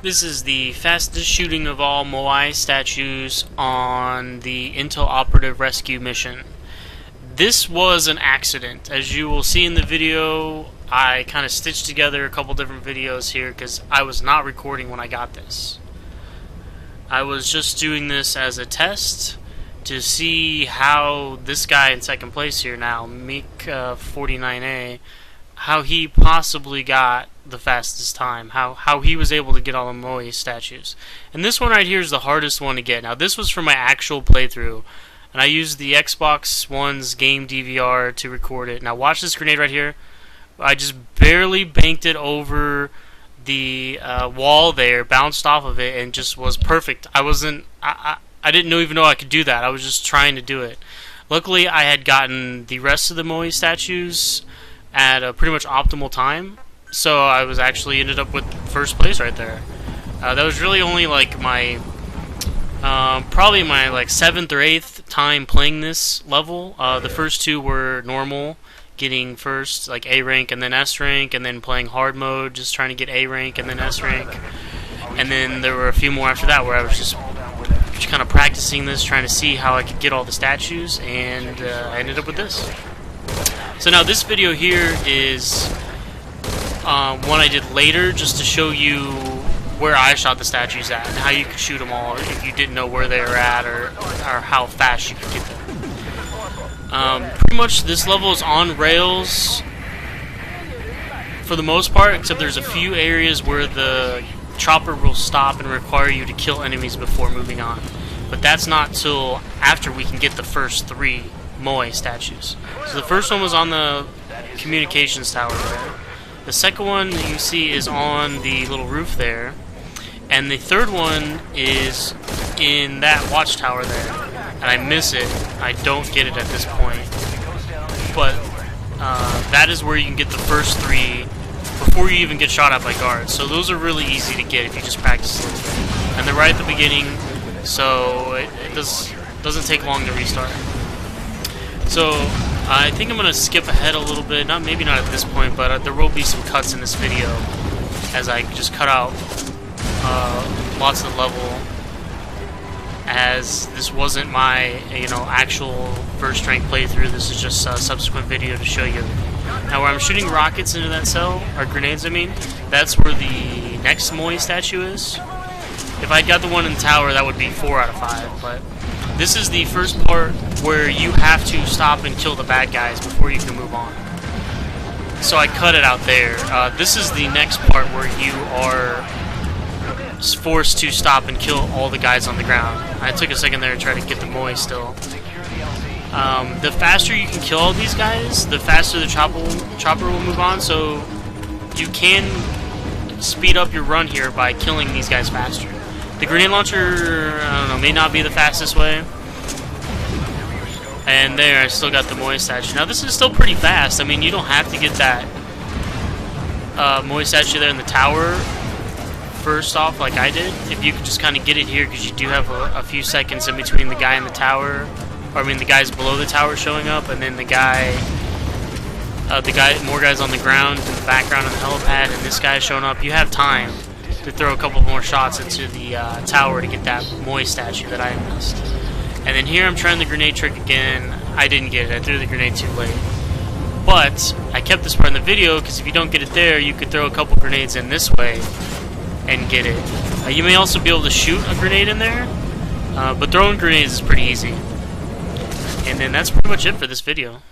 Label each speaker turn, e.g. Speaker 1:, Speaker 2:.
Speaker 1: This is the fastest shooting of all Moai statues on the Intel Operative rescue mission. This was an accident. As you will see in the video, I kind of stitched together a couple different videos here because I was not recording when I got this. I was just doing this as a test to see how this guy in second place here now, Meek49A, how he possibly got the fastest time, how he was able to get all the Moais statues. And this one right here is the hardest one to get. Now this was from my actual playthrough, and I used the Xbox One's game DVR to record it. Now watch this grenade right here. I just barely banked it over the wall there, bounced off of it, and just was perfect. I didn't even know I could do that. I was just trying to do it. Luckily I had gotten the rest of the Moai statues at a pretty much optimal time, so I was actually ended up with first place right there. That was really only like my probably my like 7th or 8th time playing this level. The first two were normal, getting first like A rank and then S rank, and then playing hard mode, just trying to get A rank and then S rank. And then there were a few more after that where I was just kind of practicing this, trying to see how I could get all the statues, and I ended up with this. So now this video here is one I did later just to show you where I shot the statues at and how you could shoot them all if you didn't know where they were at or how fast you could get them. Pretty much this level is on rails for the most part, except there's a few areas where the chopper will stop and require you to kill enemies before moving on. But that's not till after we can get the first 3 Moai statues. So the first one was on the communications tower there. The second one that you see is on the little roof there. And the third one is in that watchtower there. And I miss it. I don't get it at this point. But that is where you can get the first 3 before you even get shot at by guards. So those are really easy to get if you just practice a little bit. And they're right at the beginning, so it doesn't take long to restart. So I think I'm going to skip ahead a little bit, maybe not at this point, but there will be some cuts in this video as I just cut out lots of the level, as this wasn't my actual first rank playthrough. This is just a subsequent video to show you. Now where I'm shooting rockets into that cell, or grenades I mean, that's where the next Moai statue is. If I'd got the one in the tower, that would be 4 out of 5, but this is the first part where you have to stop and kill the bad guys before you can move on. So I cut it out there. This is the next part where you are forced to stop and kill all the guys on the ground. I took a second there to try to get the Moai still. The faster you can kill all these guys, the faster the chopper will move on, so you can speed up your run here by killing these guys faster. The grenade launcher, I don't know, may not be the fastest way. And there, I still got the Moai statue. Now this is still pretty fast. I mean, you don't have to get that Moai statue there in the tower first off like I did. If you could just kind of get it here, because you do have a few seconds in between the guy in the tower, or I mean the guys below the tower showing up, and then more guys on the ground in the background on the helipad, and this guy showing up. You have time to throw a couple more shots into the tower to get that Moai statue that I missed. And then here I'm trying the grenade trick again. I didn't get it. I threw the grenade too late. But I kept this part in the video because if you don't get it there, you could throw a couple grenades in this way and get it. You may also be able to shoot a grenade in there, but throwing grenades is pretty easy. And then that's pretty much it for this video.